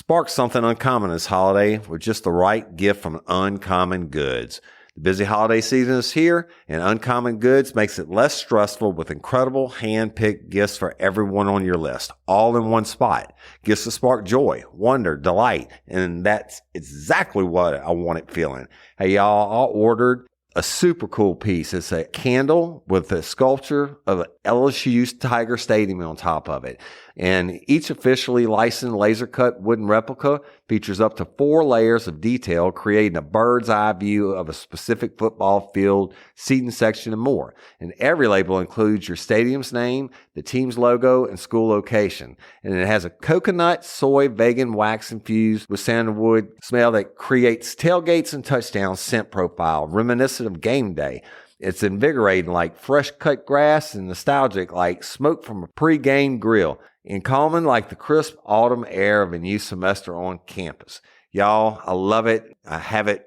Spark something uncommon this holiday with just the right gift from Uncommon Goods. The busy holiday season is here, and Uncommon Goods makes it less stressful with incredible hand-picked gifts for everyone on your list, all in one spot. Gifts to spark joy, wonder, delight, and that's exactly what I wanted feeling. Hey, y'all, I ordered a super cool piece. It's a candle with a sculpture of an LSU's Tiger Stadium on top of it. And each officially licensed laser cut wooden replica features up to 4 layers of detail, creating a bird's eye view of a specific football field, seating section, and more. And every label includes your stadium's name, the team's logo, and school location. And it has a coconut, soy, vegan wax infused with sandalwood smell that creates tailgates and touchdown scent profile, reminiscent of game day. It's invigorating like fresh cut grass and nostalgic like smoke from a pre-game grill, and calming like the crisp autumn air of a new semester on campus. Y'all, I love it. I have it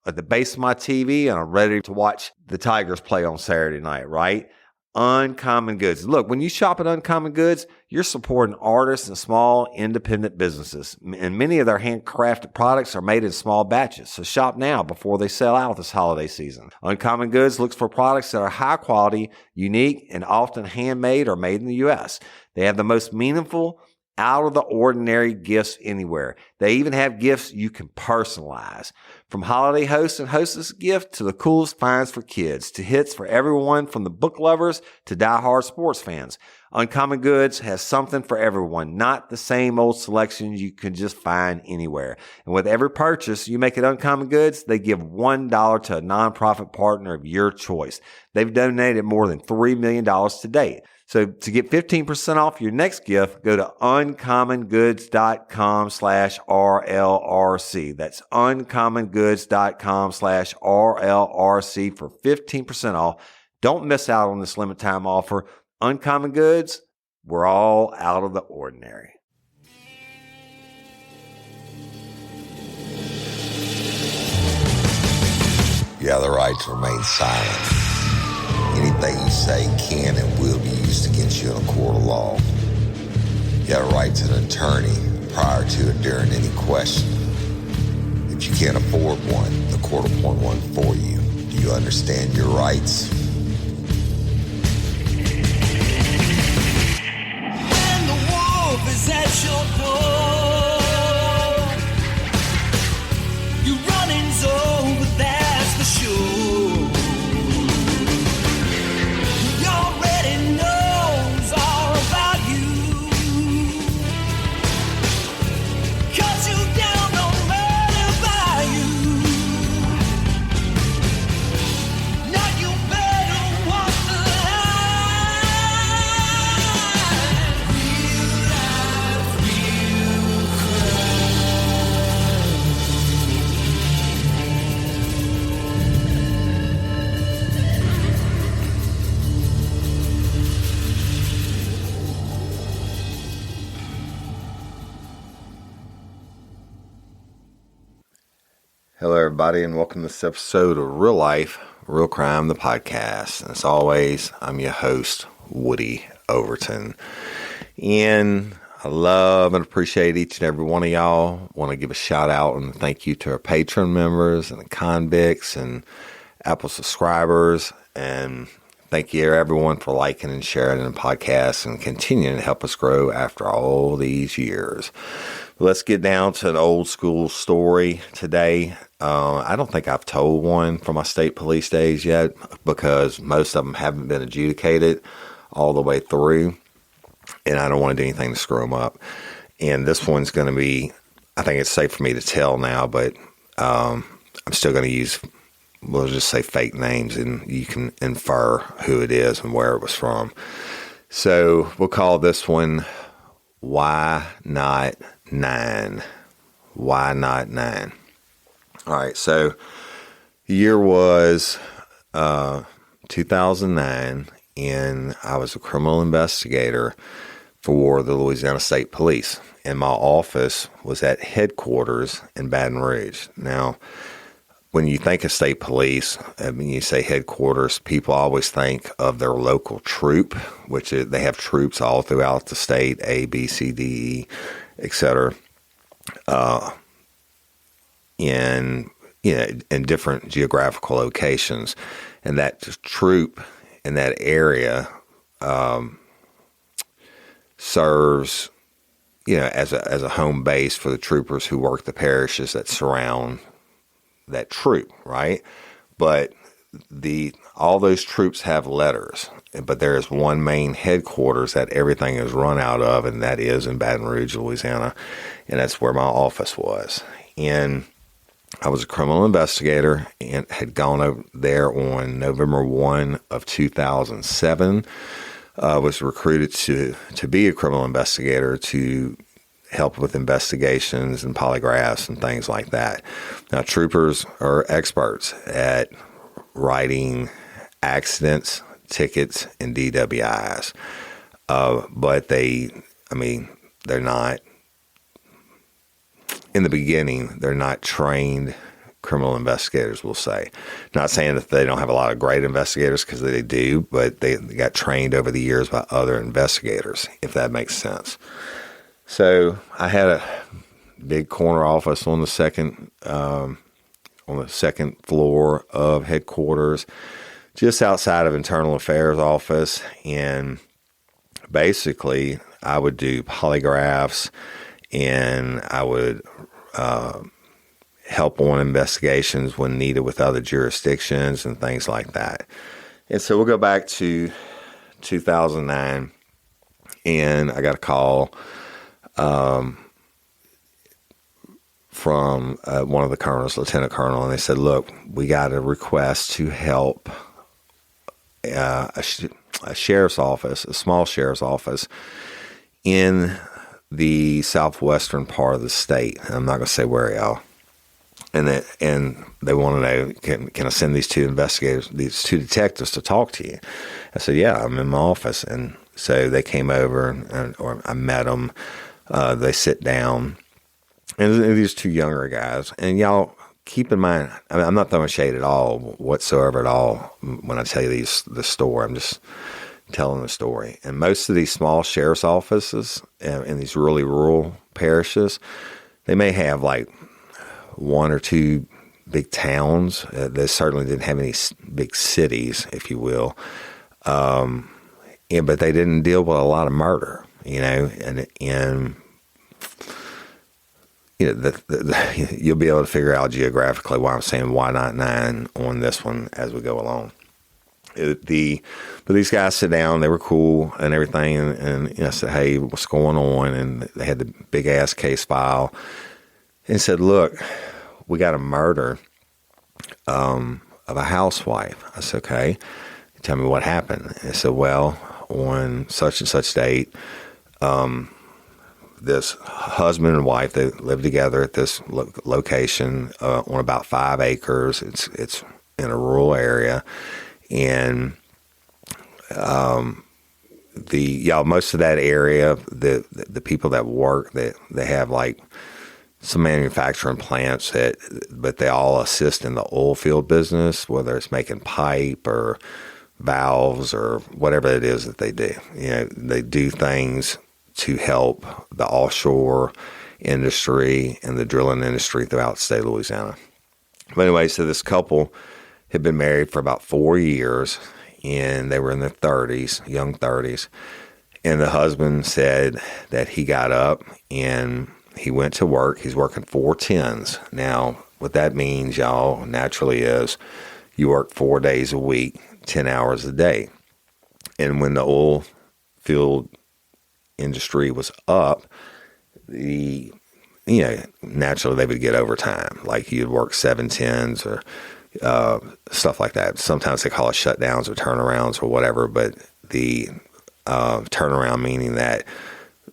at the base of my TV, and I'm ready to watch the Tigers play on Saturday night, right? Uncommon Goods. Look, when you shop at Uncommon Goods, you're supporting artists and small independent businesses. And many of their handcrafted products are made in small batches. So shop now before they sell out this holiday season. Uncommon Goods looks for products that are high quality, unique, and often handmade or made in the U.S. They have the most meaningful, out of the ordinary gifts anywhere. They even have gifts you can personalize. From holiday hosts and hostess gift to the coolest finds for kids to hits for everyone from the book lovers to diehard sports fans. Uncommon Goods has something for everyone, not the same old selections you can just find anywhere. And with every purchase you make at Uncommon Goods, they give $1 to a nonprofit partner of your choice. They've donated more than $3 million to date. So to get 15% off your next gift, go to uncommongoods.com/RLRC. That's uncommongoods.com/RLRC for 15% off. Don't miss out on this limited time offer. Uncommon Goods, we're all out of the ordinary. You have the right to remain silent. Anything you say can and will be used against you in a court of law. You have a right to an attorney prior to and during any question. If you can't afford one, the court will appoint one for you. Do you understand your rights? When the wolf is at your door, you running's over, that's for sure. Hello, everybody, and welcome to this episode of Real Life, Real Crime, the podcast. And as always, I'm your host, Woody Overton. And I love and appreciate each and every one of y'all. Want to give a shout out and thank you to our Patreon members and the convicts and Apple subscribers. And thank you, everyone, for liking and sharing the podcast and continuing to help us grow after all these years. Let's get down to an old school story today. I don't think I've told one from my state police days yet because most of them haven't been adjudicated all the way through, and I don't want to do anything to screw them up. And this one's going to be, I think it's safe for me to tell now, but I'm still going to use, we'll just say fake names, and you can infer who it is and where it was from. So we'll call this one Why Not 9? Why Not 9? All right, so the year was 2009, and I was a criminal investigator for the Louisiana State Police, and my office was at headquarters in Baton Rouge. Now, when you think of state police, when you say headquarters, people always think of their local troop, which they have troops all throughout the state, A, B, C, D, E, etc. in different geographical locations, and that troop in that area serves as a home base for the troopers who work the parishes that surround that troop, right? But all those troops have letters, but there is one main headquarters that everything is run out of, and that is in Baton Rouge, Louisiana, and that's where my office was. And I was a criminal investigator and had gone over there on November 1 of 2007. Was recruited to be a criminal investigator to help with investigations and polygraphs and things like that. Now, troopers are experts at writing accidents, tickets, and DWIs. But they're not, in the beginning, they're not trained criminal investigators, we'll say. Not saying that they don't have a lot of great investigators, because they do, but they got trained over the years by other investigators, if that makes sense. So I had a big corner office on the second floor of headquarters, just outside of Internal Affairs office, and basically I would do polygraphs, and I would help on investigations when needed with other jurisdictions and things like that. And so we'll go back to 2009, and I got a call from one of the colonels, Lieutenant Colonel, and they said, look, we got a request to help a sheriff's office, a small sheriff's office in the southwestern part of the state. And I'm not going to say where, y'all. And they want to know, can I send these two investigators, these two detectives, to talk to you? I said, yeah, I'm in my office. And so they came over, or I met them. They sit down, and these two younger guys. And y'all keep in mind, I'm not throwing shade at all, whatsoever at all, when I tell you the story. I'm just telling the story. And most of these small sheriff's offices in these really rural parishes, they may have like one or two big towns. They certainly didn't have any big cities, if you will. But they didn't deal with a lot of murder, and you'll be able to figure out geographically why I'm saying why not 9 on this one as we go along. But these guys sit down, they were cool and everything, and I said, hey, what's going on? And they had the big ass case file, and said, look, we got a murder of a housewife. I said, okay, tell me what happened. And I said, well, on such and such date, this husband and wife, they live together at this location on about 5 acres. It's in a rural area, and most of that area, the people that work, they have like some manufacturing plants but they all assist in the oil field business, whether it's making pipe or valves or whatever it is that they do. They do things to help the offshore industry and the drilling industry throughout the state of Louisiana. But anyway, so this couple had been married for about 4 years, and they were in their 30s, young 30s. And the husband said that he got up and he went to work. He's working 4 10s. Now, what that means, y'all, naturally is you work 4 days a week, 10 hours a day. And when the oil field industry was up, naturally they would get overtime. Like you'd work 7 10s or stuff like that. Sometimes they call it shutdowns or turnarounds or whatever, but the turnaround meaning that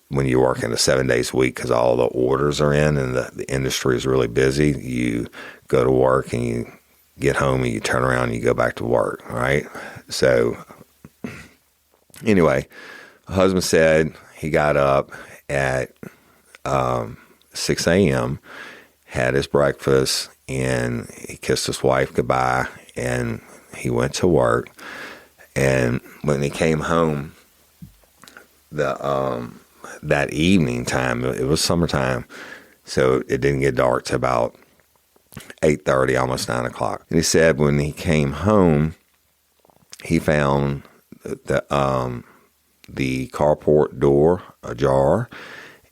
when you're working 7 days a week because all the orders are in and the industry is really busy, you go to work and you get home and you turn around and you go back to work, right? So anyway, the husband said he got up at 6 a.m., had his breakfast, and he kissed his wife goodbye, and he went to work. And when he came home, that evening time, it was summertime, So it didn't get dark till about 8:30, almost 9 o'clock. And he said when he came home, he found the carport door ajar,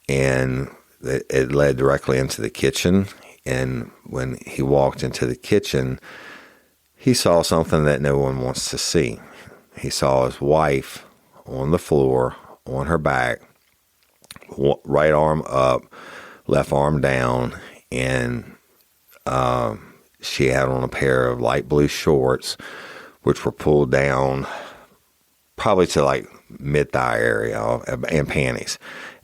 and it led directly into the kitchen. And when he walked into the kitchen, he saw something that no one wants to see. He saw his wife on the floor, on her back, right arm up, left arm down, and she had on a pair of light blue shorts, which were pulled down probably to like mid-thigh area, and panties.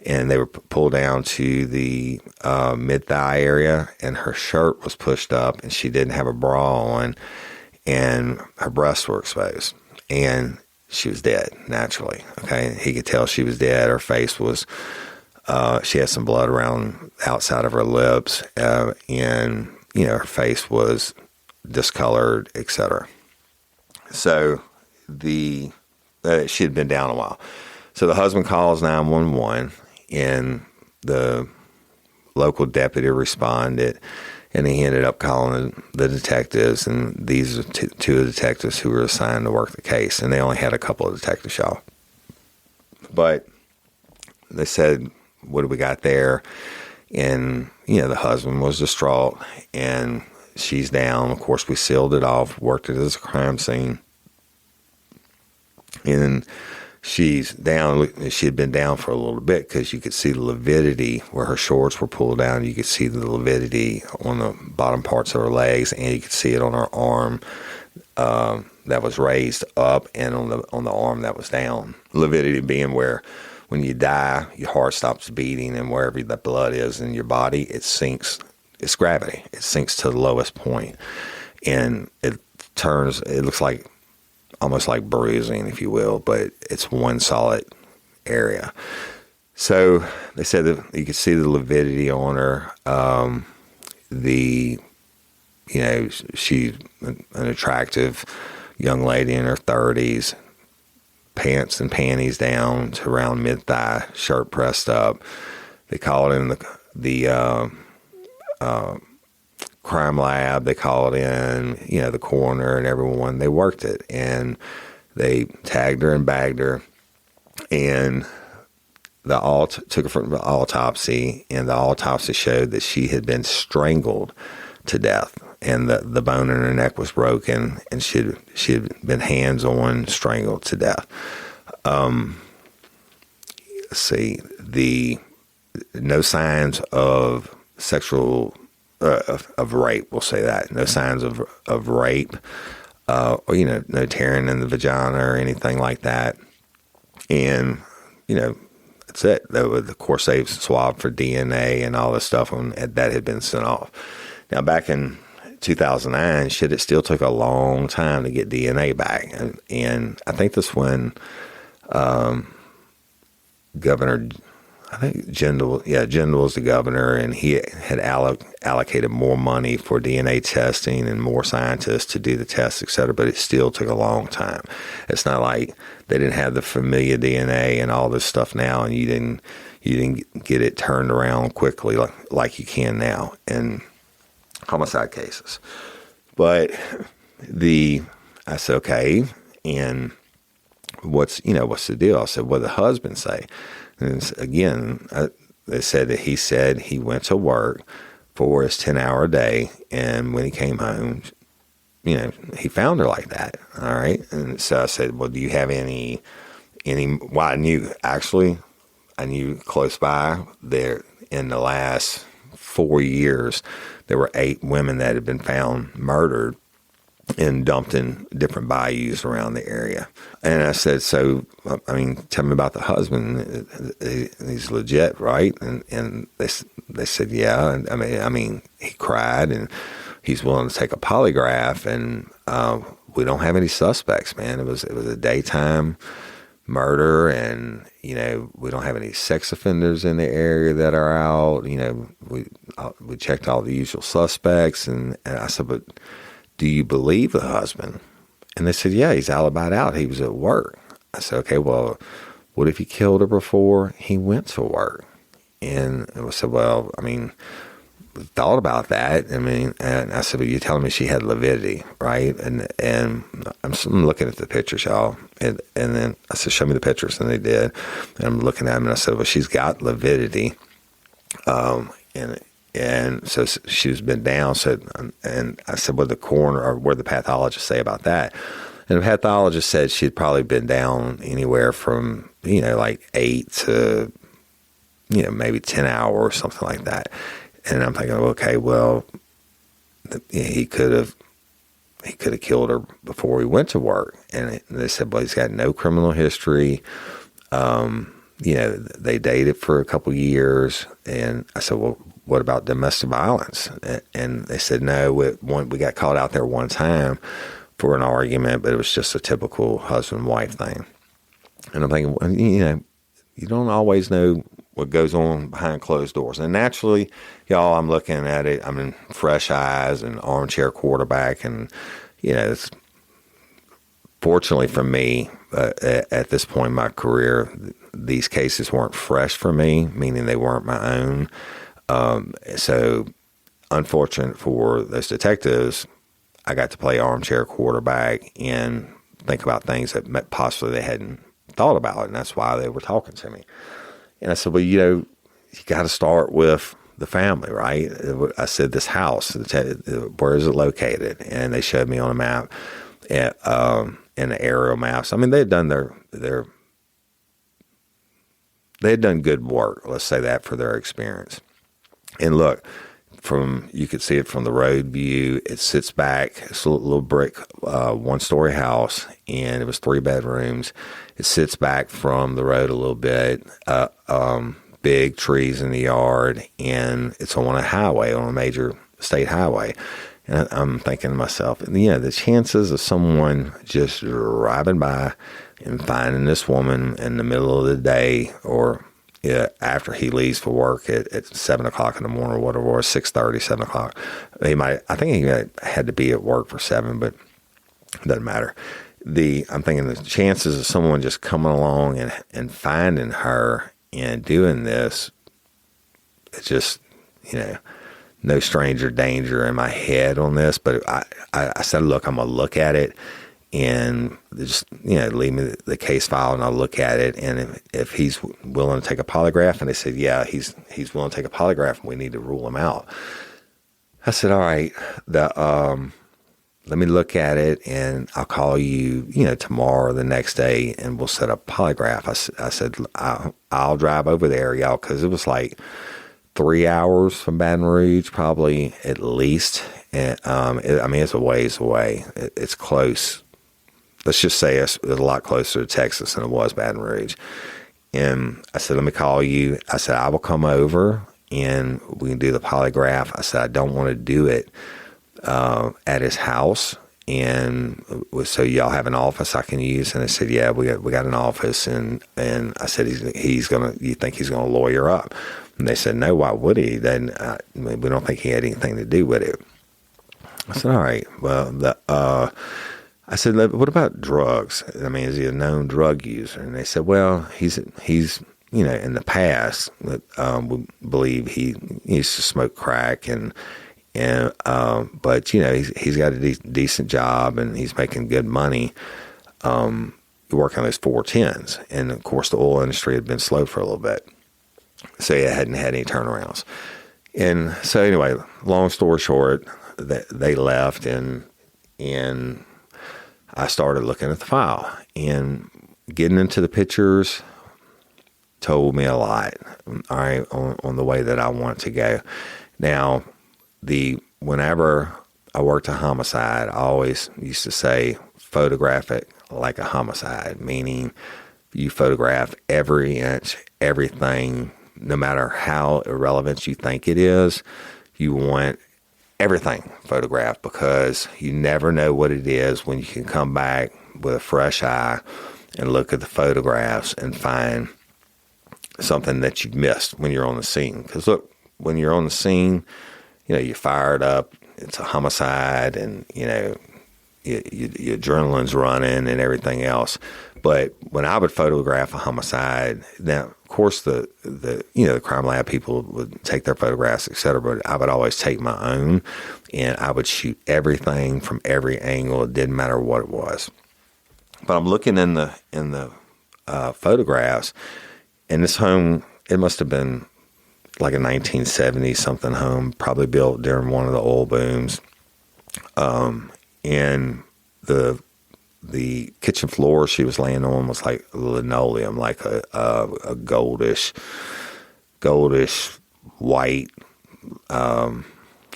And they were pulled down to the mid-thigh area, and her shirt was pushed up, and she didn't have a bra on, and her breasts were exposed. And she was dead, naturally. Okay, he could tell she was dead. Her face was, she had some blood around the outside of her lips, and, her face was discolored, etc. So she had been down a while. So the husband calls 911, and the local deputy responded, and he ended up calling the detectives, and these are two of the detectives who were assigned to work the case, and they only had a couple of detectives, y'all. But they said, what do we got there? And, the husband was distraught, and she's down. Of course, we sealed it off, worked it as a crime scene. And she's down. She had been down for a little bit because you could see the lividity where her shorts were pulled down. You could see the lividity on the bottom parts of her legs, and you could see it on her arm that was raised up, and on the arm that was down. Lividity being where when you die, your heart stops beating, and wherever the blood is in your body, it sinks. It's gravity. It sinks to the lowest point, and it looks like almost like bruising, if you will, but it's one solid area. So they said that you could see the lividity on her. She's an attractive young lady in her 30s, pants and panties down to around mid-thigh, shirt pressed up. They called in the crime lab. They called in, the coroner and everyone. They worked it, and they tagged her and bagged her, and took her for the autopsy, and the autopsy showed that she had been strangled to death, and the bone in her neck was broken, and she had been hands-on strangled to death. Let's see, no signs of sexual of rape. We'll say that. No signs of rape, or no tearing in the vagina or anything like that. And that's it. Of course, they swabbed for DNA and all this stuff, and that had been sent off. Now, back in 2009, it still took a long time to get DNA back, and I think that's when Governor, I think Jindal was the governor, and he had allocated more money for DNA testing and more scientists to do the tests, et cetera, but it still took a long time. It's not like they didn't have the familiar DNA and all this stuff now, and you didn't get it turned around quickly like you can now in homicide cases. But I said, okay, and what's the deal? I said, what did the husband say? And again, they said that he went to work for his 10-hour day, and when he came home, he found her like that. All right. And so I said, well, do you have any, well, I knew close by there in the last 4 years, there were 8 women that had been found murdered and dumped in different bayous around the area. And I said, so, tell me about the husband. He's legit, right? And they said, yeah. And he cried, and he's willing to take a polygraph, and we don't have any suspects, man. It was a daytime murder, and we don't have any sex offenders in the area that are out. We checked all the usual suspects, and I said, but do you believe the husband? And they said, yeah, he's alibied out. He was at work. I said, okay, well, what if he killed her before he went to work? And I said, well, I mean, thought about that. I mean, and I said, well, you're telling me she had lividity, right? And I'm looking at the pictures, y'all. And then I said, show me the pictures. And they did. And I'm looking at them, and I said, well, she's got lividity. And so she's been down. So, and I said, what did the coroner or what did the pathologist say about that? And the pathologist said she'd probably been down anywhere from, like 8 to, maybe 10 hours or something like that. And I'm thinking, okay, well, he could have killed her before he went to work. And they said, well, he's got no criminal history. They dated for a couple years. And I said, well, what about domestic violence? And they said, no, we got caught out there one time for an argument, but it was just a typical husband-wife thing. And I'm thinking, well, you don't always know what goes on behind closed doors. And naturally, y'all, I'm looking at it, I'm in fresh eyes and armchair quarterback. And, it's fortunately for me, at this point in my career, these cases weren't fresh for me, meaning they weren't my own. So unfortunate for those detectives, I got to play armchair quarterback and think about things that possibly they hadn't thought about. And that's why they were talking to me. And I said, well, you got to start with the family, right? I said, this house, where is it located? And they showed me on a map, and the aerial maps. I mean, they had done they had done good work, let's say that, for their experience. And look, you could see it from the road view. It sits back. It's a little brick, 1-story house, and it was 3 bedrooms. It sits back from the road a little bit. Big trees in the yard, and it's on a highway, on a major state highway. And I'm thinking to myself, the chances of someone just driving by and finding this woman in the middle of the day, or after he leaves for work at 7 o'clock in the morning or whatever, or 6:30, 7 o'clock. I think he had to be at work for 7, but it doesn't matter. I'm thinking the chances of someone just coming along and finding her and doing this, it's just, no stranger danger in my head on this. But I said, look, I'm going to look at it and just, leave me the case file and I'll look at it. And if he's willing to take a polygraph, and they said, yeah, he's willing to take a polygraph and we need to rule him out. I said, all right, let me look at it and I'll call you, tomorrow or the next day and we'll set up polygraph. I said, I'll drive over there, y'all, because it was like 3 hours from Baton Rouge, probably at least. And, it's a ways away. It's close. Let's just say it's a lot closer to Texas than it was Baton Rouge. And I said, let me call you. I said, I will come over and we can do the polygraph. I said, I don't want to do it at his house, and so y'all have an office I can use? And I said, yeah, we got an office. And I said, you think he's gonna lawyer up? And they said, no, why would he? Then we don't think he had anything to do with it. I said, all right, well, I said, what about drugs? I mean, is he a known drug user? And they said, well, he's in the past, we believe he used to smoke crack but he's got a decent job and he's making good money. Working on those 410s, and of course the oil industry had been slow for a little bit, so he hadn't had any turnarounds. And so anyway, long story short, they left, and I started looking at the file, and getting into the pictures told me a lot. All right, on the way that I want to go. Now, whenever I worked a homicide, I always used to say, photograph it like a homicide, meaning you photograph every inch, everything, no matter how irrelevant you think it is. You want everything photographed, because you never know what it is when you can come back with a fresh eye and look at the photographs and find something that you missed when you're on the scene. Because look, when you're on the scene, you fired up, it's a homicide, and, your adrenaline's running and everything else. But when I would photograph a homicide, now of course the crime lab people would take their photographs, etc. But I would always take my own, and I would shoot everything from every angle. It didn't matter what it was. But I'm looking in the photographs, and this home, it must have been like a 1970 something home, probably built during one of the oil booms. And the kitchen floor she was laying on was like linoleum, like a goldish white. I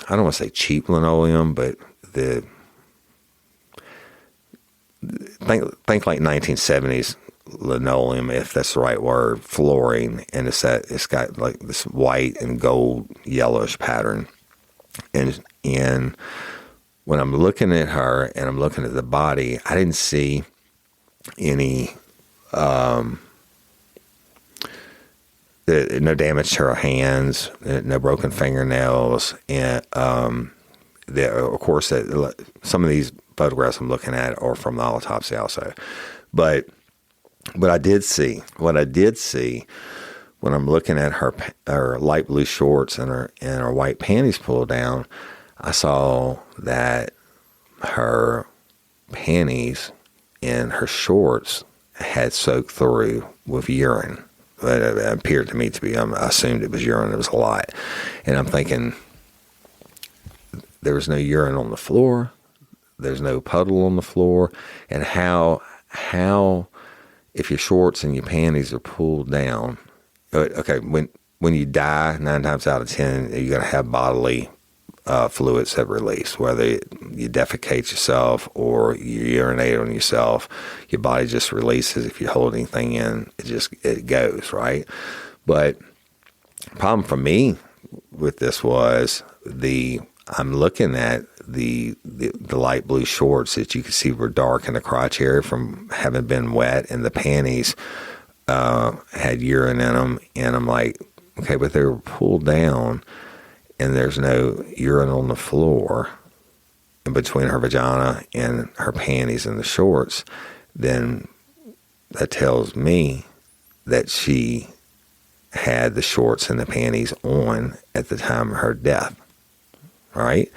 don't want to say cheap linoleum, but think like 1970s linoleum, if that's the right word, flooring, and it's got like this white and gold yellowish pattern, and when I'm looking at her and I'm looking at the body, I didn't see any no damage to her hands, no broken fingernails, and of course some of these photographs I'm looking at are from the autopsy also, but what I did see when I'm looking at her light blue shorts and her white panties pulled down, I saw that her panties and her shorts had soaked through with urine. It appeared to me to be, I assumed it was urine. It was a lot. And I'm thinking, there was no urine on the floor. There's no puddle on the floor. And how if your shorts and your panties are pulled down, okay, when you die, 9 times out of 10, you're going to have bodily fluids that release, whether you defecate yourself or you urinate on yourself. Your body just releases. If you hold anything in, it goes, right? But the problem for me with this was I'm looking at the light blue shorts that you could see were dark in the crotch area from having been wet, and the panties had urine in them, and I'm like, okay, but they were pulled down and there's no urine on the floor in between her vagina and her panties and the shorts, then that tells me that she had the shorts and the panties on at the time of her death, right?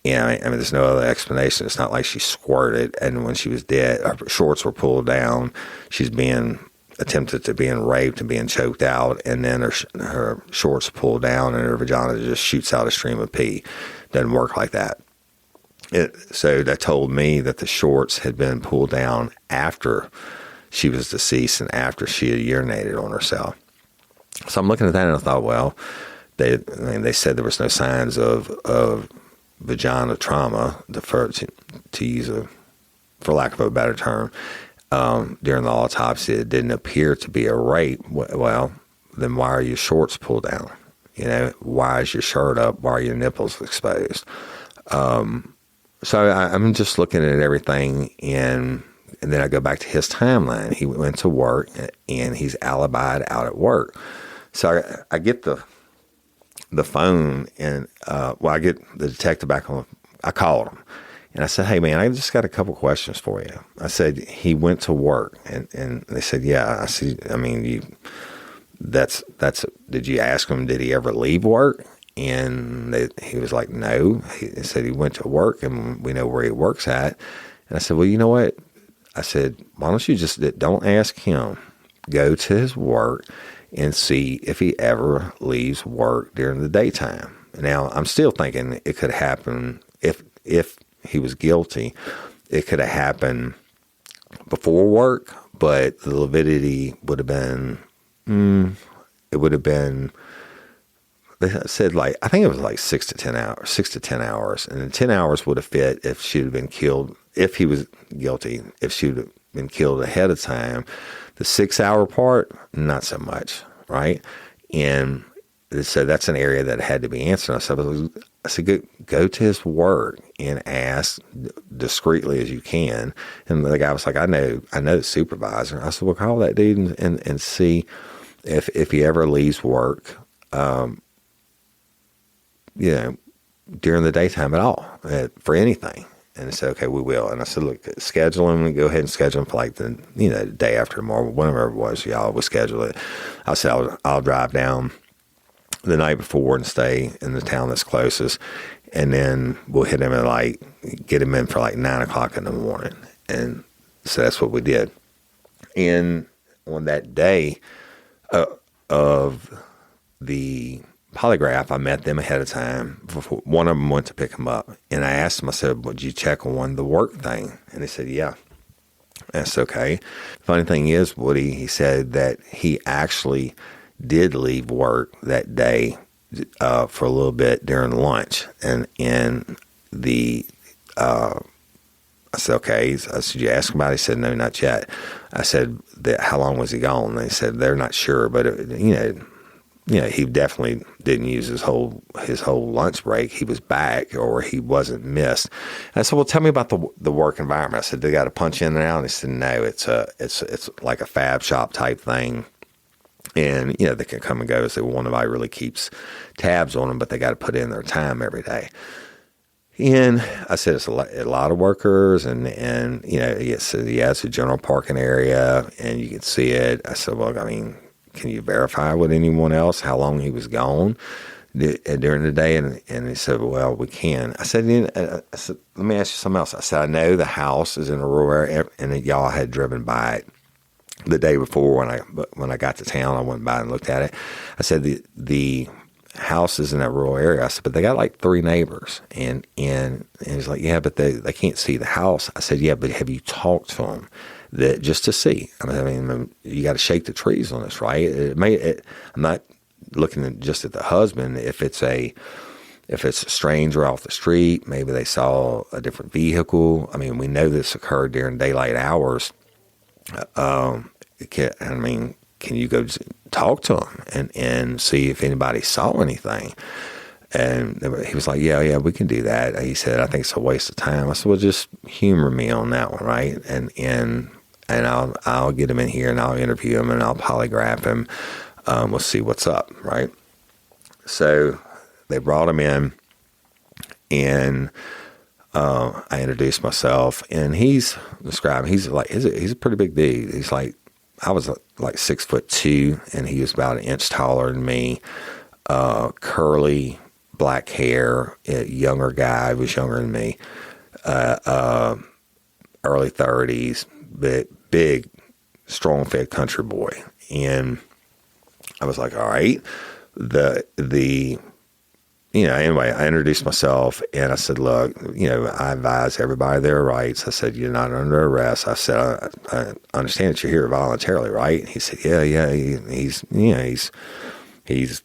Yeah, I mean, there's no other explanation. It's not like she squirted and when she was dead, her shorts were pulled down. She's being attempted to being raped and being choked out, and then her shorts pulled down and her vagina just shoots out a stream of pee. Doesn't work like that. So that told me that the shorts had been pulled down after she was deceased and after she had urinated on herself. So I'm looking at that and I thought, well, they said there was no signs of vagina trauma, to use for lack of a better term. During the autopsy, it didn't appear to be a rape. Well, then why are your shorts pulled down? Why is your shirt up? Why are your nipples exposed? So I'm just looking at everything, and then I go back to his timeline. He went to work, and he's alibied out at work. So I get the phone, and I get the detective back on. I called him. And I said, hey, man, I just got a couple questions for you. I said, he went to work. And they said, yeah. I said, I mean, did you ask him, did he ever leave work? And he was like, no. He said he went to work and we know where he works at. And I said, well, you know what? I said, why don't you don't ask him. Go to his work and see if he ever leaves work during the daytime. Now, I'm still thinking it could happen if he was guilty, it could have happened before work, but the lividity would have been, they said I think it was like 6 to 10 hours. And then 10 hours would have fit if she had been killed, if he was guilty, if she would have been killed ahead of time. The 6-hour part, not so much, right? And so that's an area that had to be answered. I said, go to his work and ask discreetly as you can. And the guy was like, I know the supervisor. I said, well, call that dude and see if he ever leaves work, during the daytime at all, for anything. And they said, okay, we will. And I said, look, schedule them and go ahead and schedule them for like the day after tomorrow, whenever it was, y'all will schedule it. I said, I'll drive down the night before and stay in the town that's closest. And then we'll hit him get him in for like 9 o'clock in the morning. And so that's what we did. And on that day of the polygraph, I met them ahead of time. Before one of them went to pick him up, and I asked him, I said, would you check on the work thing? And they said, yeah. That's okay. Funny thing is, Woody, he said that he actually did leave work that day for a little bit during lunch. And I said, okay. I said, you ask him about it? He said, no, not yet. I said, how long was he gone? And they said, they're not sure, but he definitely didn't use his whole lunch break. He was back, or he wasn't missed. And I said, well, tell me about the work environment. I said, they got to punch in and out. And he said, no, it's like a fab shop type thing. And, they can come and go. So nobody really keeps tabs on them, but they got to put in their time every day. And I said, it's a lot of workers, and it's a general parking area, and you can see it. I said, well, I mean, can you verify with anyone else how long he was gone during the day? And he said, well, we can. I said, let me ask you something else. I said, I know the house is in a rural area, and that y'all had driven by it the day before when I got to town. I went by and looked at it. I said, the house is in that rural area. I said, but they got like 3 neighbors. And he's like, yeah, but they can't see the house. I said, yeah, but have you talked to them? That just to see. I mean, you got to shake the trees on this, right? I'm not looking just at the husband. If it's a stranger off the street, maybe they saw a different vehicle. I mean, we know this occurred during daylight hours. Can you go talk to them and see if anybody saw anything? And he was like, yeah, we can do that. He said, I think it's a waste of time. I said, well, just humor me on that one, right? And I'll get him in here, and I'll interview him, and I'll polygraph him. We'll see what's up, right? So they brought him in, and I introduced myself, and he's a pretty big dude. He's like, I was like 6'2", and he was about an inch taller than me. Curly black hair, younger guy, was younger than me. Early 30s, but big, strong-fed country boy. And I was like, all right. Anyway, I introduced myself, and I said, look, I advise everybody their rights. I said, you're not under arrest. I said, I understand that you're here voluntarily, right? He said, yeah. He's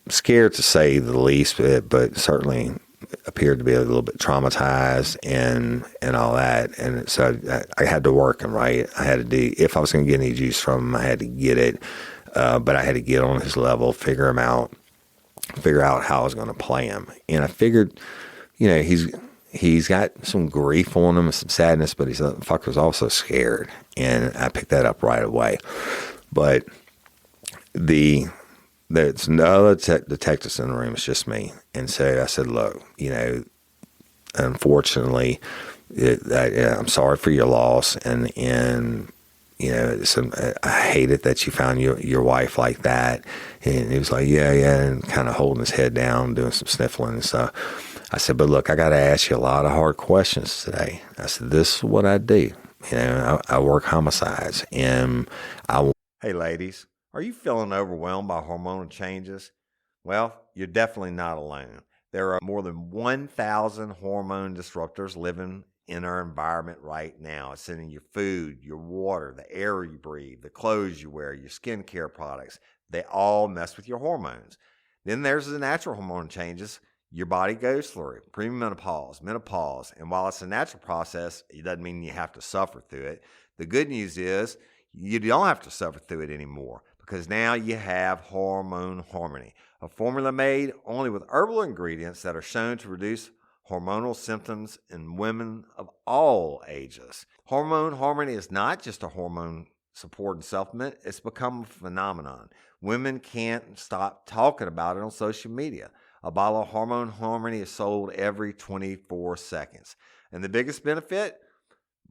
scared, to say the least, but certainly appeared to be a little bit traumatized and all that. And so I had to work him, right? I had to do, if I was going to get any juice from him, I had to get it. But I had to get on his level, figure out how I was going to play him. And I figured, he's got some grief on him and some sadness, but the fucker's also scared. And I picked that up right away. But there's no other detectives in the room. It's just me. And so I said, look, unfortunately, I'm sorry for your loss. And I hate it that you found your wife like that. And he was like, yeah, and kind of holding his head down, doing some sniffling and stuff. I said, but look, I got to ask you a lot of hard questions today. I said, this is what I do. I work homicides, and Hey, ladies, are you feeling overwhelmed by hormonal changes? Well, you're definitely not alone. There are more than 1,000 hormone disruptors living in our environment right now. It's in your food, your water, the air you breathe, the clothes you wear, your skincare products. They all mess with your hormones. Then there's the natural hormone changes your body goes through: premenopause, menopause. And while it's a natural process, it doesn't mean you have to suffer through it. The good news is you don't have to suffer through it anymore, because now you have Hormone Harmony, a formula made only with herbal ingredients that are shown to reduce hormonal symptoms in women of all ages. Hormone Harmony is not just a hormone support and supplement. It's become a phenomenon. Women can't stop talking about it on social media. A bottle of Hormone Harmony is sold every 24 seconds. And the biggest benefit?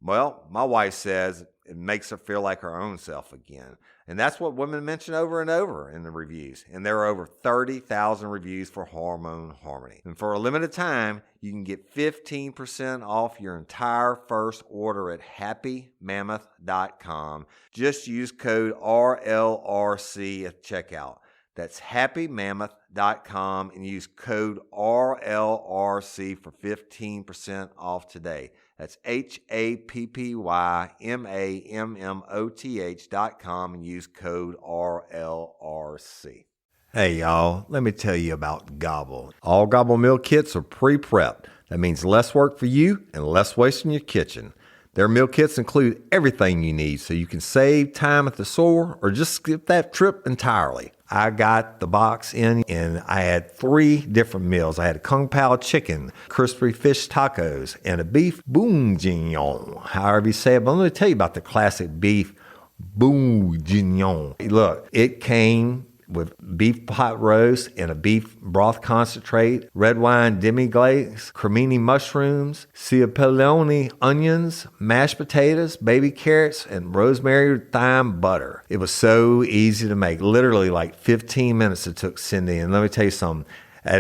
Well, my wife says it makes her feel like her own self again. And that's what women mention over and over in the reviews. And there are over 30,000 reviews for Hormone Harmony. And for a limited time, you can get 15% off your entire first order at happymammoth.com. Just use code RLRC at checkout. That's happymammoth.com and use code RLRC for 15% off today. That's happymammoth.com and use code RLRC. Hey y'all, let me tell you about Gobble. All Gobble meal kits are pre-prepped. That means less work for you and less waste in your kitchen. Their meal kits include everything you need so you can save time at the store or just skip that trip entirely. I got the box in and I had 3 different meals. I had a Kung Pao chicken, crispy fish tacos, and a beef bourguignon, however you say it. But let me tell you about the classic beef bourguignon. Look, it came with beef pot roast and a beef broth concentrate, red wine demi-glace, cremini mushrooms, cipollone onions, mashed potatoes, baby carrots, and rosemary thyme butter. It was so easy to make. Literally like 15 minutes it took Cindy. And let me tell you something,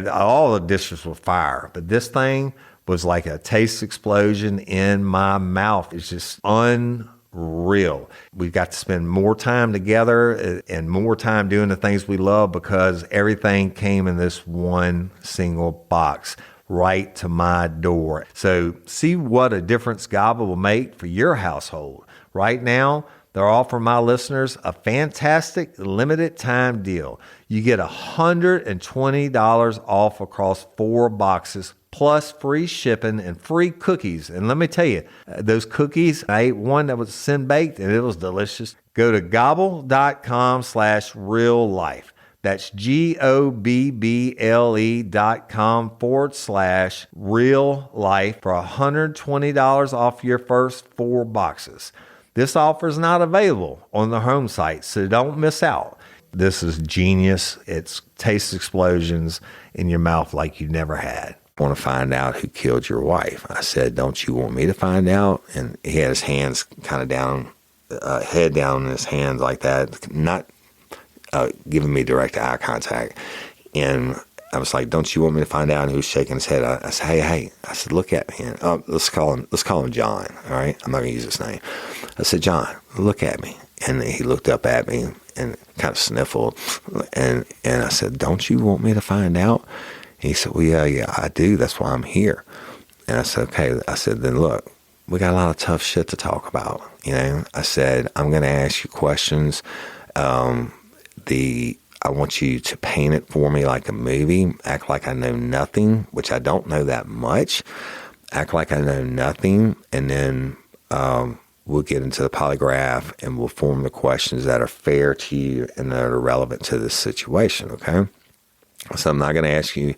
all the dishes were fire, but this thing was like a taste explosion in my mouth. It's just unreal. We've got to spend more time together and more time doing the things we love because everything came in this one single box right to my door. So see what a difference Gobble will make for your household. Right now, they're offering my listeners a fantastic limited time deal. You get $120 off across 4 boxes plus free shipping and free cookies. And let me tell you, those cookies, I ate one that was sin-baked and it was delicious. Go to gobble.com/real life. That's GOBBLE.com/real life for $120 off your first 4 boxes. This offer is not available on the home site, so don't miss out. This is genius. It's taste explosions in your mouth like you never had. Want to find out who killed your wife? I said, don't you want me to find out? And he had his hands kind of down, head down in his hands like that, not giving me direct eye contact. And I was like, don't you want me to find out? And he was shaking his head. I said, hey. I said, look at me. And, let's call him John. All right. I'm not going to use his name. I said, John, look at me. And he looked up at me and kind of sniffled. And I said, don't you want me to find out? He said, well, yeah, I do. That's why I'm here. And I said, okay. I said, then look, we got a lot of tough shit to talk about. You know, I said, I'm going to ask you questions. I want you to paint it for me like a movie, act like I know nothing, which I don't know that much, act like I know nothing, and then we'll get into the polygraph and we'll form the questions that are fair to you and that are relevant to this situation, okay? So I'm not going to ask you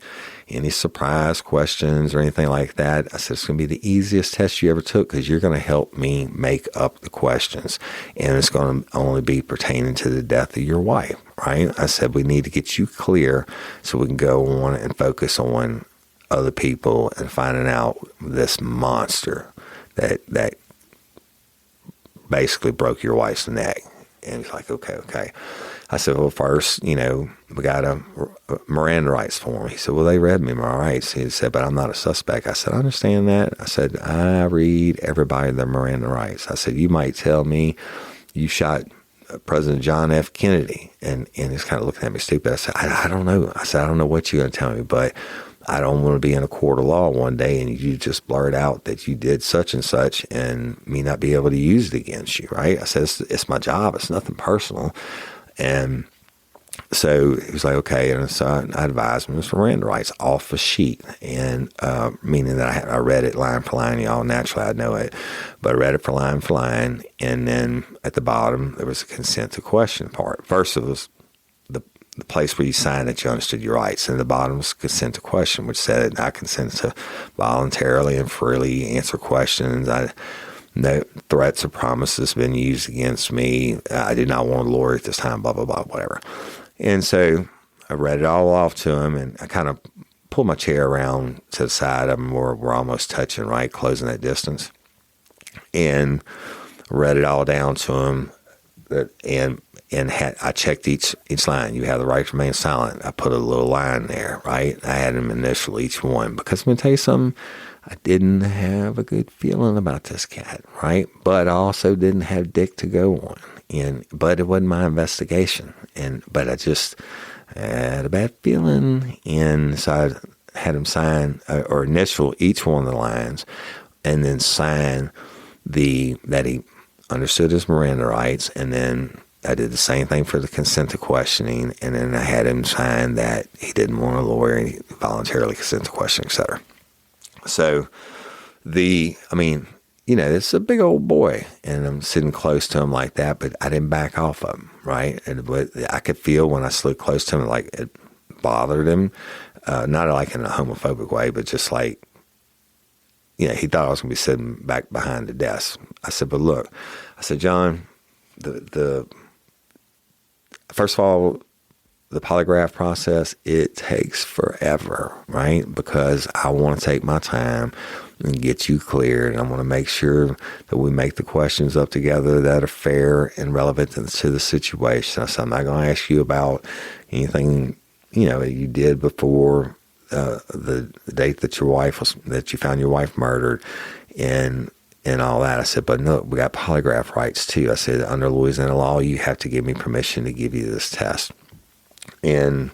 any surprise questions or anything like that. I said it's going to be the easiest test you ever took because you're going to help me make up the questions. And it's going to only be pertaining to the death of your wife, right? I said we need to get you clear so we can go on and focus on other people and finding out this monster that basically broke your wife's neck. And he's like, okay. I said, well, first, we got a Miranda rights form. He said, well, they read me my rights. He said, but I'm not a suspect. I said, I understand that. I said, I read everybody their Miranda rights. I said, you might tell me you shot President John F. Kennedy. And he's kind of looking at me stupid. I said, I don't know. I said, I don't know what you're going to tell me, but I don't want to be in a court of law one day and you just blurt out that you did such and such and me not be able to use it against you, right? I said, it's my job. It's nothing personal. And so he was like, okay. And so I advised him, it's Miranda rights off a sheet. And meaning that I read it line for line. Y'all, naturally, I know it. But I read it for line. And then at the bottom, there was a consent to question part. First, it was the place where you signed that you understood your rights. And at the bottom was consent to question, which said I consent to voluntarily and freely answer questions. No threats or promises been used against me. I did not want a lawyer at this time, blah, blah, blah, whatever. And so I read it all off to him and I kind of pulled my chair around to the side of him where we're almost touching, right, closing that distance, and read it all down to him. I checked each line. You have the right to remain silent. I put a little line there, right? I had him initial each one because I'm going to tell you something. I didn't have a good feeling about this cat, right? But I also didn't have dick to go on. But it wasn't my investigation. But I just had a bad feeling. And so I had him sign or initial each one of the lines and then sign that he understood his Miranda rights. And then I did the same thing for the consent to questioning. And then I had him sign that he didn't want a lawyer and he voluntarily consent to questioning, et cetera. So it's a big old boy, and I'm sitting close to him like that, but I didn't back off of him, right? But I could feel when I slid close to him, like it bothered him, not like in a homophobic way, but just like, he thought I was going to be sitting back behind the desk. I said, but look, John, first of all, the polygraph process, it takes forever, right? Because I want to take my time and get you cleared. And I want to make sure that we make the questions up together that are fair and relevant to the situation. So I'm not going to ask you about anything, that you did before the date that you found your wife murdered and all that. I said, but no, we got polygraph rights too. I said, under Louisiana law, you have to give me permission to give you this test. And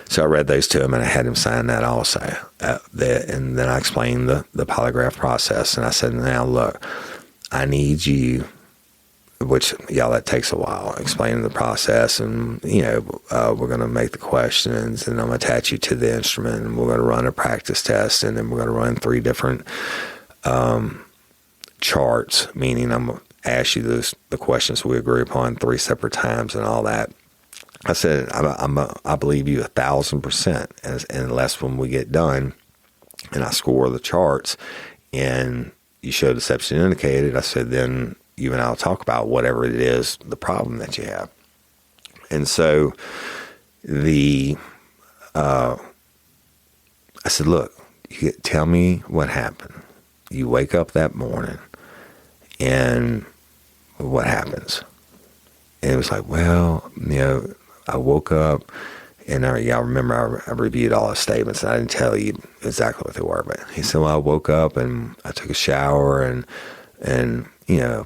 so I read those to him, and I had him sign that also. And then I explained the polygraph process. And I said, now, look, I need you, which, that takes a while, explaining the process. And, we're going to make the questions, and I'm going to attach you to the instrument, and we're going to run a practice test, and then we're going to run 3 different charts, meaning I'm going to ask you the questions we agree upon 3 separate times and all that. I said, I believe you 1,000%, unless when we get done and I score the charts and you show deception indicated, I said, then you and I will talk about whatever it is, the problem that you have. And so I said, look, tell me what happened. You wake up that morning and what happens? And it was like, well, I woke up, and I remember I reviewed all his statements, and I didn't tell you exactly what they were, but he said, well, I woke up, and I took a shower, and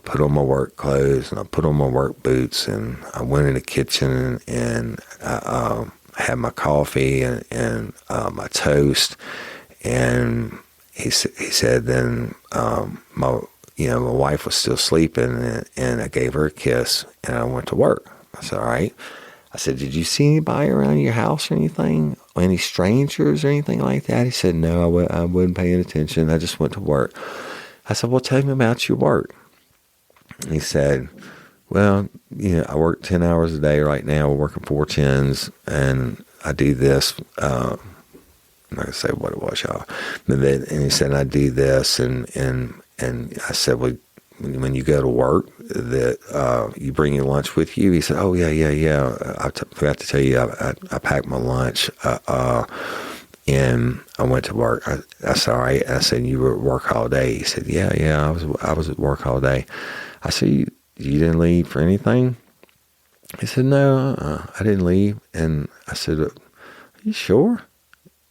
put on my work clothes, and I put on my work boots, and I went in the kitchen, and I had my coffee and my toast, and he said, then my wife was still sleeping, and I gave her a kiss, and I went to work. I said, all right. I said, did you see anybody around your house or anything? Or any strangers or anything like that? He said, no, I wasn't paying attention. I just went to work. I said, well, tell me about your work. And he said, well, I work 10 hours a day right now. We're working 4 10s, and I do this. I'm not going to say what it was, y'all. And he said, I do this. And I said, well, when you go to work, that you bring your lunch with you? He said, oh, yeah. I forgot to tell you, I packed my lunch, and I went to work. I said, all right. I said, you were at work all day? He said, yeah, I was at work all day. I said, you didn't leave for anything? He said, no, I didn't leave. And I said, are you sure?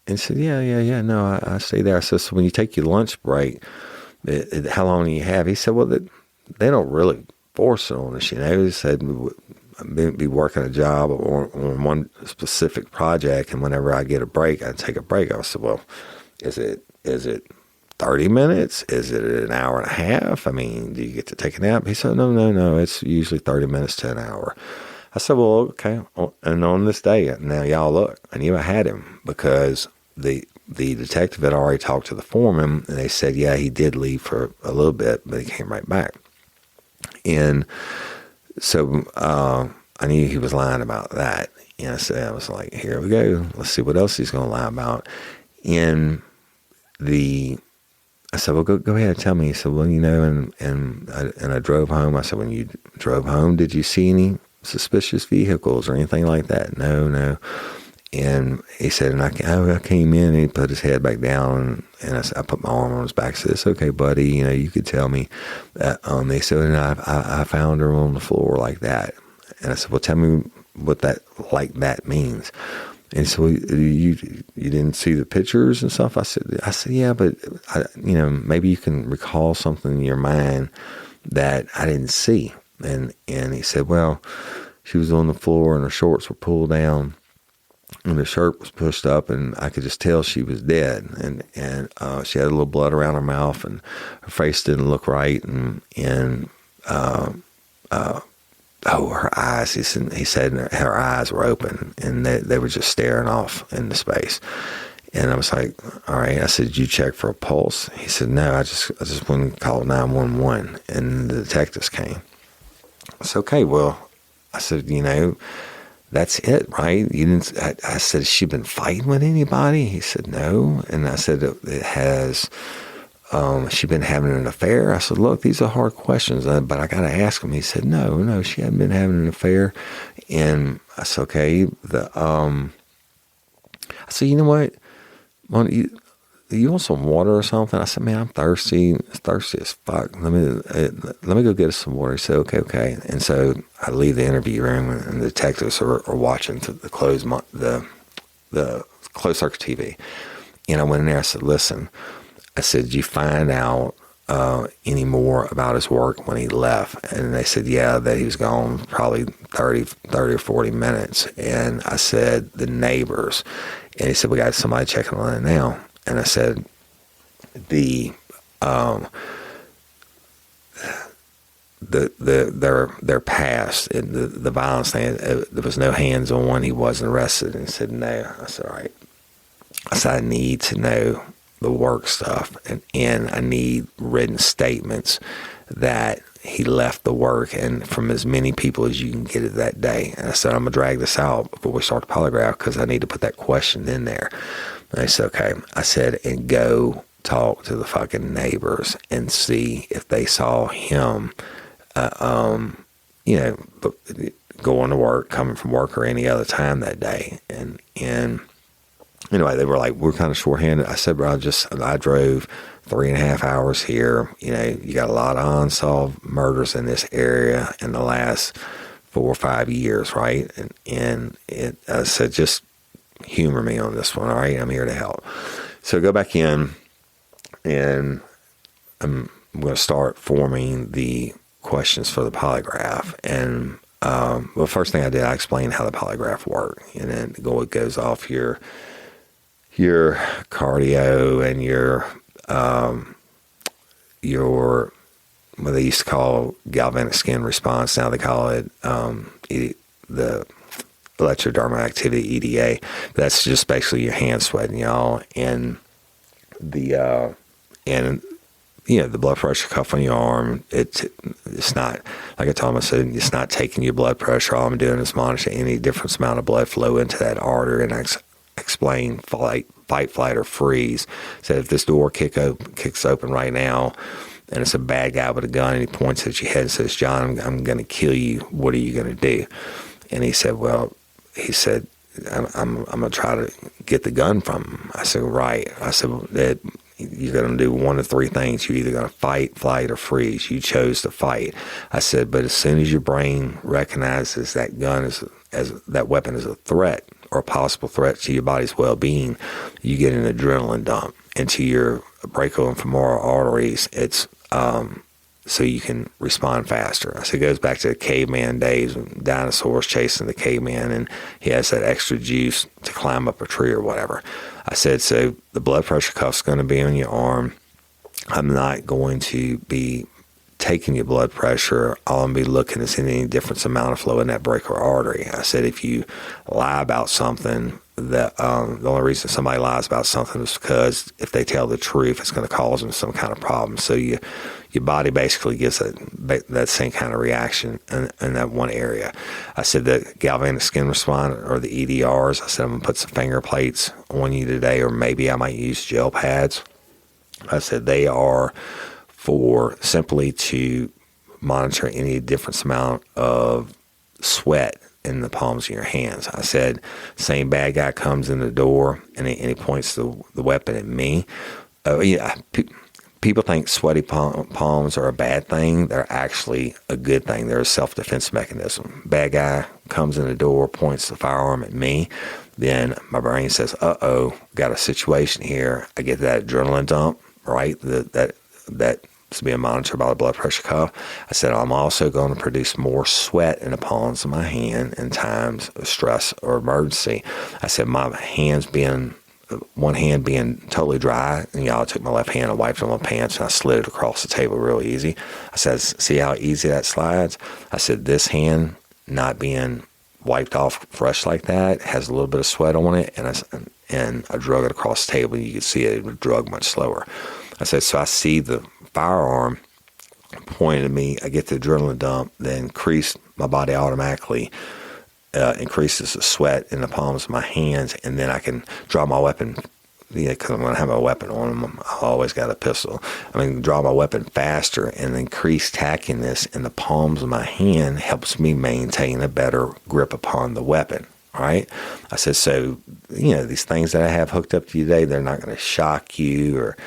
And he said, yeah, no, I stayed there. I said, so when you take your lunch break, how long do you have? He said, well, they don't really force it on us, He said, I'd be working a job on one specific project, and whenever I get a break, I take a break. I said, well, is it 30 minutes? Is it an hour and a half? I mean, do you get to take a nap? He said, no, it's usually 30 minutes to an hour. I said, well, okay. And on this day, now y'all look, I knew I had him because the detective had already talked to the foreman, and they said, yeah, he did leave for a little bit, but he came right back. And so I knew he was lying about that. And I was like, here we go. Let's see what else he's going to lie about. And I said, well, go ahead, tell me. He said, well, and I drove home. I said, when you drove home, did you see any suspicious vehicles or anything like that? No. And he said, and I came in and he put his head back down and I put my arm on his back. I said, it's okay, buddy. You know, you could tell me. They said, and I found her on the floor like that. And I said, well, tell me what that like that means. And he said, well, you didn't see the pictures and stuff? I said, yeah, but maybe you can recall something in your mind that I didn't see. And he said, well, she was on the floor and her shorts were pulled down and her shirt was pushed up and I could just tell she was dead. And she had a little blood around her mouth and her face didn't look right. And her eyes, he said her eyes were open and they were just staring off into space. And I was like, all right. I said, did you check for a pulse? He said, no, I just went and called 911 and the detectives came. I said, okay, well, I said, that's it, right? You didn't. I said, has she been fighting with anybody? He said, no. And I said, it has she been having an affair? I said, look, these are hard questions, but I got to ask him. He said, no, she hadn't been having an affair. And I said, okay. I said, you know what? You want some water or something? I said, man, I'm thirsty. It's thirsty as fuck. Let me go get us some water. He said, okay. And so I leave the interview room and the detectives are watching the closed circuit TV. And I went in there. I said, listen, I said, did you find out any more about his work when he left? And they said, yeah, that he was gone probably 30 or 40 minutes. And I said, the neighbors. And he said, we got somebody checking on it now. And I said, their past, and the violence thing, there was no hands on one. He wasn't arrested. And he said, no. I said, all right. I said, I need to know the work stuff, and I need written statements that he left the work and from as many people as you can get it that day. And I said, I'm going to drag this out before we start the polygraph because I need to put that question in there. And I said, okay. I said, and go talk to the fucking neighbors and see if they saw him, going to work, coming from work or any other time that day. And anyway, they were like, we're kind of shorthanded. I said, bro, I drove 3.5 hours here. You got a lot of unsolved murders in this area in the last 4 or 5 years, right? And I said, just humor me on this one, all right? I'm here to help. So go back in, and I'm going to start forming the questions for the polygraph. And the first thing I did, I explained how the polygraph worked, and then it goes off your cardio and your what they used to call galvanic skin response. Now they call it the electrodermal activity, EDA. That's just basically your hands sweating, y'all, and the blood pressure cuff on your arm. It's not, like I told him, I said, it's not taking your blood pressure. All I'm doing is monitoring any different amount of blood flow into that artery, and I explain fight, flight, or freeze. Said if this door kicks open right now, and it's a bad guy with a gun, and he points at your head and says, John, I'm going to kill you. What are you going to do? And he said, I'm going to try to get the gun from him. I said, right. I said, that you're going to do one of 3 things. You're either going to fight, flight, or freeze. You chose to fight. I said, but as soon as your brain recognizes that gun as that weapon is a threat or a possible threat to your body's well-being, you get an adrenaline dump into your brachial and femoral arteries. It's so you can respond faster. I said, it goes back to the caveman days when dinosaurs chasing the caveman, and he has that extra juice to climb up a tree or whatever. I said, so the blood pressure cuff's going to be on your arm. I'm not going to be taking your blood pressure. All I'm going to be looking is any difference amount of flow in that brachial artery. I said, if you lie about something, the only reason somebody lies about something is because if they tell the truth, it's going to cause them some kind of problem. So your body basically gets that same kind of reaction in that one area. I said the galvanic skin response, or the EDRs, I said, I'm going to put some finger plates on you today, or maybe I might use gel pads. I said they are for simply to monitor any difference amount of sweat in the palms of your hands. I said, same bad guy comes in the door and he points the weapon at me. People think sweaty palms are a bad thing. They're actually a good thing. They're a self-defense mechanism. Bad guy comes in the door, points the firearm at me. Then my brain says, uh-oh, got a situation here. I get that adrenaline dump, right? That's being monitored by the blood pressure cuff. I said, I'm also going to produce more sweat in the palms of my hand in times of stress or emergency. I said, my one hand being totally dry, and I took my left hand and wiped on my pants, and I slid it across the table real easy. I said, see how easy that slides? I said, this hand not being wiped off fresh like that has a little bit of sweat on it, and I drug it across the table, and you could see it would drug much slower. I said, so I see the firearm pointed at me, I get the adrenaline dump, then increase my body automatically, increases the sweat in the palms of my hands, and then I can draw my weapon. Because I'm going to have a weapon on them. I always got a pistol. I mean, draw my weapon faster, and increased tackiness in the palms of my hand helps me maintain a better grip upon the weapon. All right. I said, so, these things that I have hooked up to you today, they're not going to shock you or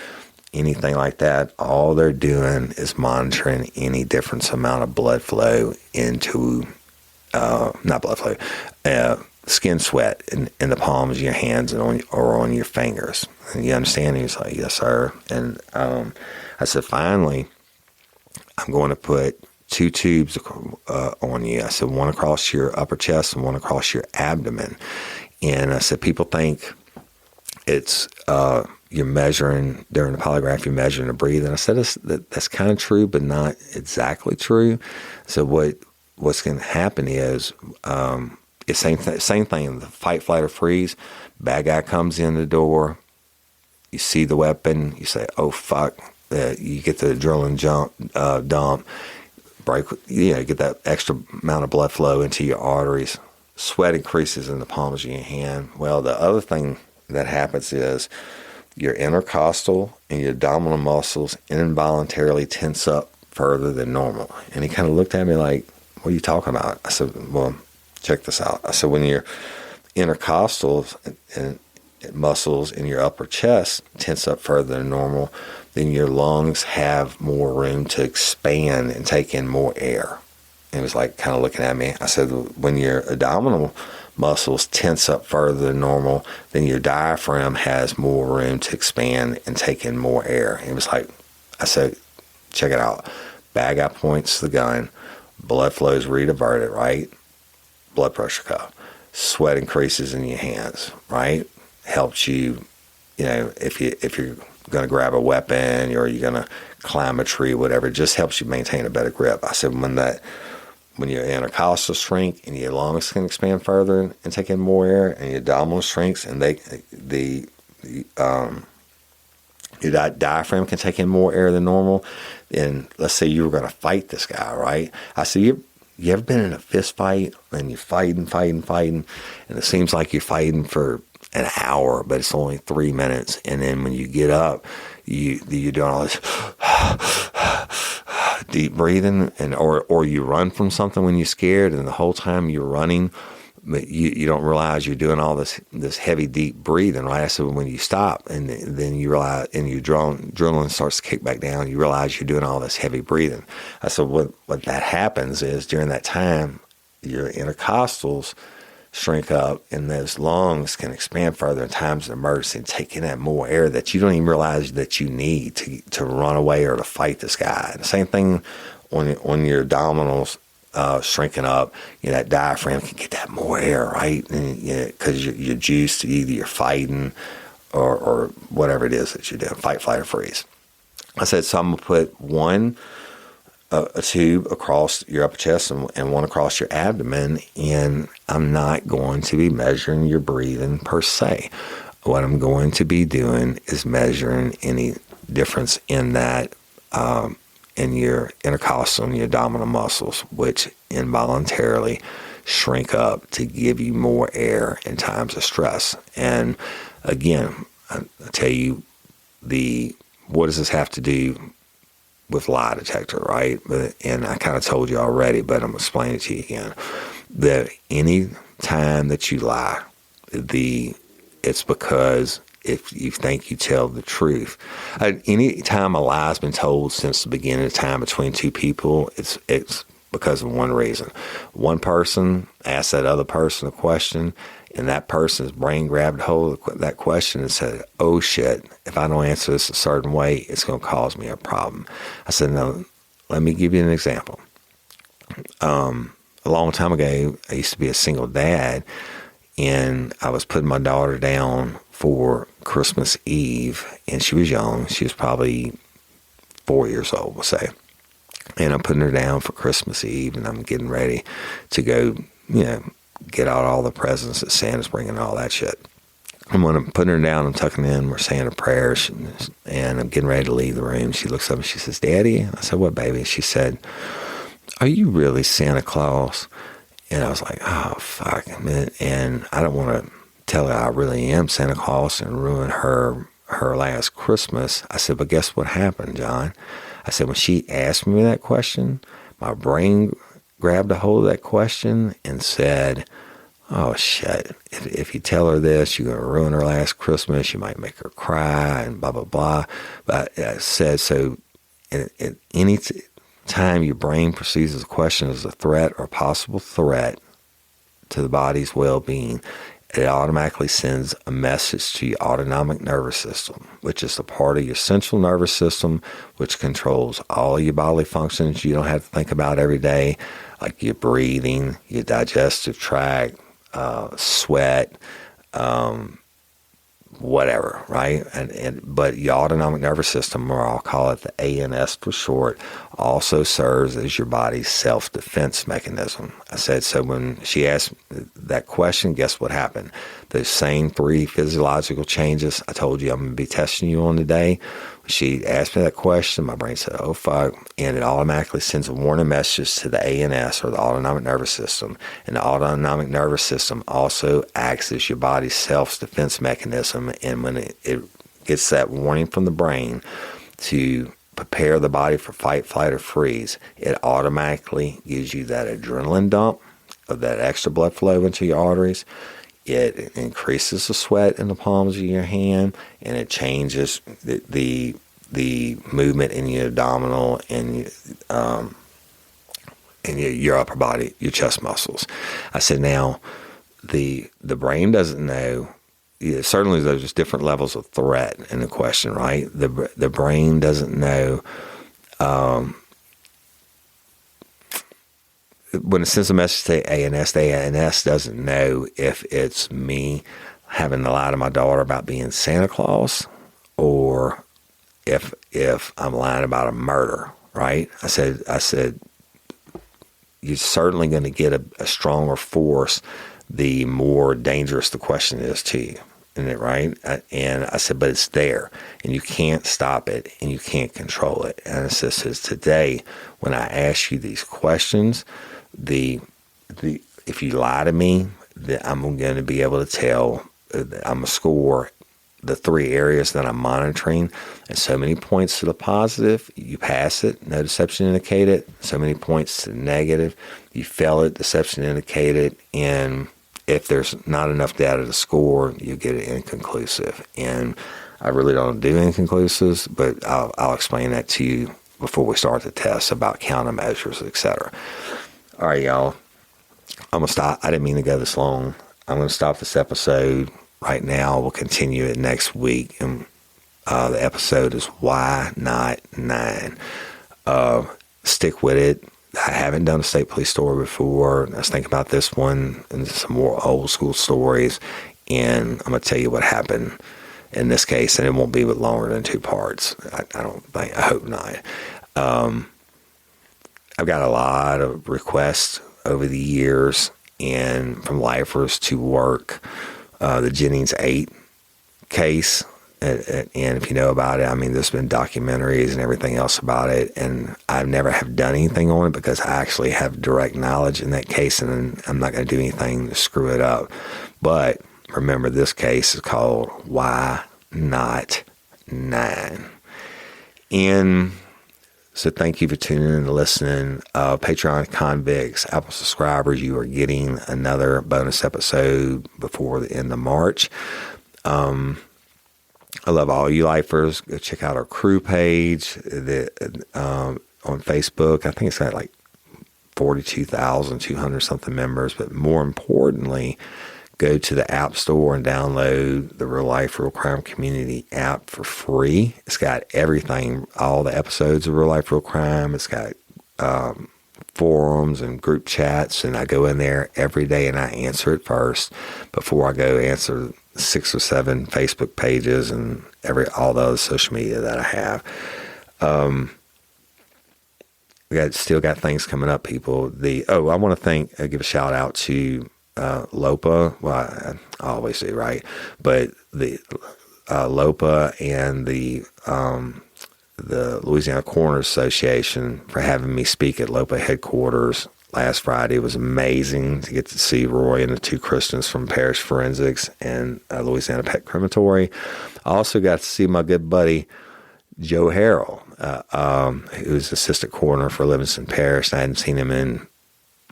anything like that. All they're doing is monitoring any different amount of blood flow into, not blood flow, skin sweat in the palms of your hands and on your fingers. And you understand? He's like, yes, sir. And I said, finally, I'm going to put 2 tubes on you. I said, one across your upper chest and one across your abdomen. And I said, people think it's you're measuring during the polygraph, you're measuring the breathing. I said, that's kind of true, but not exactly true. So what's going to happen is it's same thing. The fight, flight, or freeze. Bad guy comes in the door. You see the weapon. You say, "Oh fuck!" You get the adrenaline dump. Get that extra amount of blood flow into your arteries. Sweat increases in the palms of your hand. Well, the other thing that happens is your intercostal and your abdominal muscles involuntarily tense up further than normal. And he kind of looked at me like, "What are you talking about?" I said, "Well, check this out." I said, when your intercostals and muscles in your upper chest tense up further than normal, then your lungs have more room to expand and take in more air. And he was like kind of looking at me. I said, when your abdominal muscles tense up further than normal, then your diaphragm has more room to expand and take in more air. And he was like, I said, check it out. Bad guy points the gun, blood flow is rediverted, right? Blood pressure cuff. Sweat increases in your hands, right? Helps you, if you're going to grab a weapon or you're going to climb a tree, whatever, it just helps you maintain a better grip. I said, when your intercostals shrink and your lungs can expand further and take in more air, and your abdominal shrinks and your diaphragm can take in more air than normal, then let's say you were going to fight this guy, right? I said, you ever been in a fist fight and you're fighting, and it seems like you're fighting for an hour, but it's only 3 minutes, and then when you get up, you're doing all this deep breathing, or you run from something when you're scared, and the whole time you're running, but you don't realize you're doing all this heavy deep breathing, right? I said, when you stop and then you realize, and your adrenaline starts to kick back down, you realize you're doing all this heavy breathing. I said, what that happens is during that time, your intercostals shrink up and those lungs can expand further in times of emergency, taking in more air that you don't even realize that you need to run away or to fight this guy. And the same thing on your abdominals shrinking up, that diaphragm can get that more air, right? And because you're juiced to either you're fighting or whatever it is that you're doing, fight, flight, or freeze. I said, so I'm going to put a tube across your upper chest and one across your abdomen, and I'm not going to be measuring your breathing per se. What I'm going to be doing is measuring any difference in that in your intercostal and your abdominal muscles, which involuntarily shrink up to give you more air in times of stress. And again, I tell you, what does this have to do with lie detector, right? And I kind of told you already, but I'm explaining it to you again. that any time that you lie, it's because if you think you tell the truth. Any time a lie has been told since the beginning of time between two people, it's because of one reason. One person asked that other person a question, and that person's brain grabbed hold of that question and said, oh shit, if I don't answer this a certain way, it's going to cause me a problem. I said, no, let me give you an example. A long time ago, I used to be a single dad, and I was putting my daughter down for Christmas Eve, and she was young. She was probably 4 years old, we'll say. And I'm putting her down for Christmas Eve, and I'm getting ready to go, get out all the presents that Santa's bringing, all that shit. And when I'm putting her down, I'm tucking in, we're saying a prayer, and I'm getting ready to leave the room. She looks up and she says, Daddy? I said, what, baby? She said, are you really Santa Claus? And I was like, oh, fuck. And I don't want to tell her I really am Santa Claus and ruin her last Christmas. I said, but guess what happened, John? I said, when she asked me that question, my brain grabbed a hold of that question and said, oh, shit, if you tell her this, you're going to ruin her last Christmas. You might make her cry and blah, blah, blah. But I said, so any time your brain perceives a question as a threat or possible threat to the body's well-being, it automatically sends a message to your autonomic nervous system, which is the part of your central nervous system which controls all your bodily functions you don't have to think about every day, like your breathing, your digestive tract, sweat, whatever, right? But your autonomic nervous system, or I'll call it the ANS for short, also serves as your body's self-defense mechanism. I said, so when she asked that question, guess what happened? Those same 3 physiological changes I told you I'm going to be testing you on today. She asked me that question, my brain said, oh fuck, and it automatically sends a warning message to the ANS, or the autonomic nervous system. And the autonomic nervous system also acts as your body's self-defense mechanism, and when it gets that warning from the brain to prepare the body for fight, flight, or freeze, it automatically gives you that adrenaline dump of that extra blood flow into your arteries. It increases the sweat in the palms of your hand, and it changes the movement in your abdominal and your upper body, your chest muscles. I said, now the brain doesn't know. Yeah, certainly there's different levels of threat in the question, right? The brain doesn't know. When it sends a message to the ANS doesn't know if it's me having to lie to my daughter about being Santa Claus, or if I'm lying about a murder, right? I said, you're certainly going to get a stronger force the more dangerous the question is to you, isn't it, right? And I said, but it's there, and you can't stop it, and you can't control it. And it says today, when I ask you these questions, if you lie to me, I'm going to be able to tell. I'm going to score the 3 areas that I'm monitoring, and so many points to the positive, you pass it, no deception indicated. So many points to the negative, you fail it, deception indicated. And if there's not enough data to score, you get it inconclusive. And I really don't do inconclusives, but I'll explain that to you before we start the test about countermeasures, etc. All right, y'all. I'm going to stop. I didn't mean to go this long. I'm going to stop this episode right now. We'll continue it next week. And the episode is Why Not 9? Stick with it. I haven't done a state police story before. Let's think about this one and some more old school stories. And I'm going to tell you what happened in this case. And it won't be longer than 2 parts. I hope not. I've got a lot of requests over the years, and from lifers to work the Jennings 8 case. And if you know about it, I mean, there's been documentaries and everything else about it, and I've never have done anything on it because I actually have direct knowledge in that case, and I'm not going to do anything to screw it up. But remember, this case is called Why Not 9? In So thank you for tuning in and listening. Patreon convicts, Apple subscribers, you are getting another bonus episode before the end of March. I love all you lifers. Go check out our crew page on Facebook. I think it's got like 42,200 something members, but more importantly, go to the App Store and download the Real Life, Real Crime Community app for free. It's got everything, all the episodes of Real Life, Real Crime. It's got forums and group chats, and I go in there every day and I answer it first before I go answer 6 or 7 Facebook pages and all the other social media that I have. Still got things coming up, people. I want to give a shout out to LOPA. Well, I always do, right? But the LOPA and the Louisiana Coroner Association for having me speak at LOPA headquarters last Friday. It was amazing to get to see Roy and the 2 Christians from Parish Forensics and Louisiana Pet Crematory. I also got to see my good buddy Joe Harrell, who's assistant coroner for Livingston Parish. I hadn't seen him in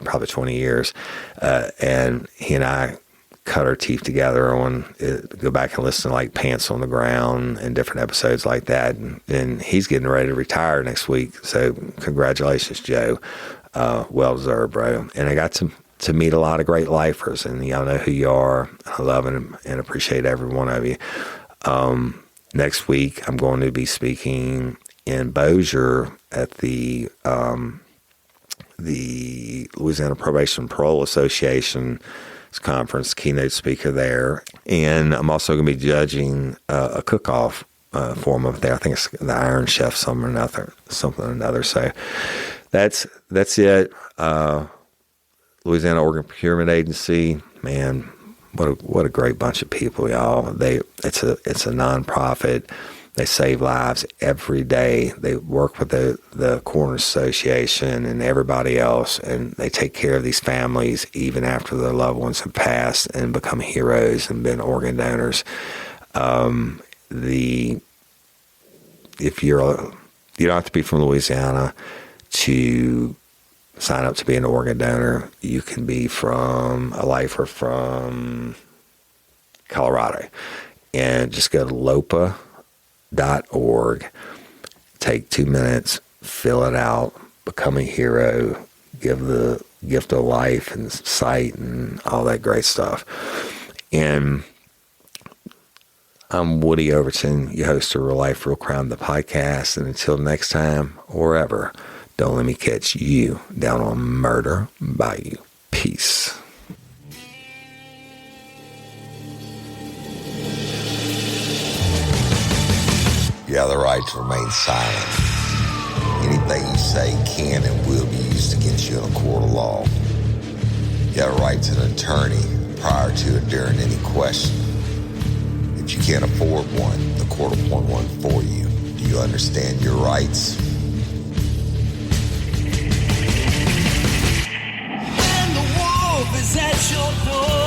probably 20 years. And he and I cut our teeth together on go back and listen to like Pants on the Ground and different episodes like that. And he's getting ready to retire next week. So congratulations, Joe. Well deserved, bro. And I got to meet a lot of great lifers, and y'all know who you are. I love and appreciate every one of you. Next week, I'm going to be speaking in Bossier at the Louisiana Probation and Parole Association conference, keynote speaker there. And I'm also going to be judging a cook-off form of there. I think it's the Iron Chef, something or another. So that's it. Louisiana Organ Procurement Agency, man, what a great bunch of people, y'all. It's a nonprofit. They save lives every day. They work with the Coroner Association and everybody else, and they take care of these families even after their loved ones have passed and become heroes and been organ donors. You don't have to be from Louisiana to sign up to be an organ donor. You can be from a lifer from Colorado, and just go to LOPA.org, take 2 minutes, fill it out, become a hero, give the gift of life and sight and all that great stuff. And I'm Woody Overton, your host of Real Life, Real Crime, the podcast. And until next time or ever, don't let me catch you down on Murder Bayou. Peace. You have the right to remain silent. Anything you say can and will be used against you in a court of law. You have a right to an attorney prior to or during any question. If you can't afford one, the court will appoint one for you. Do you understand your rights? When the wolf is at your door.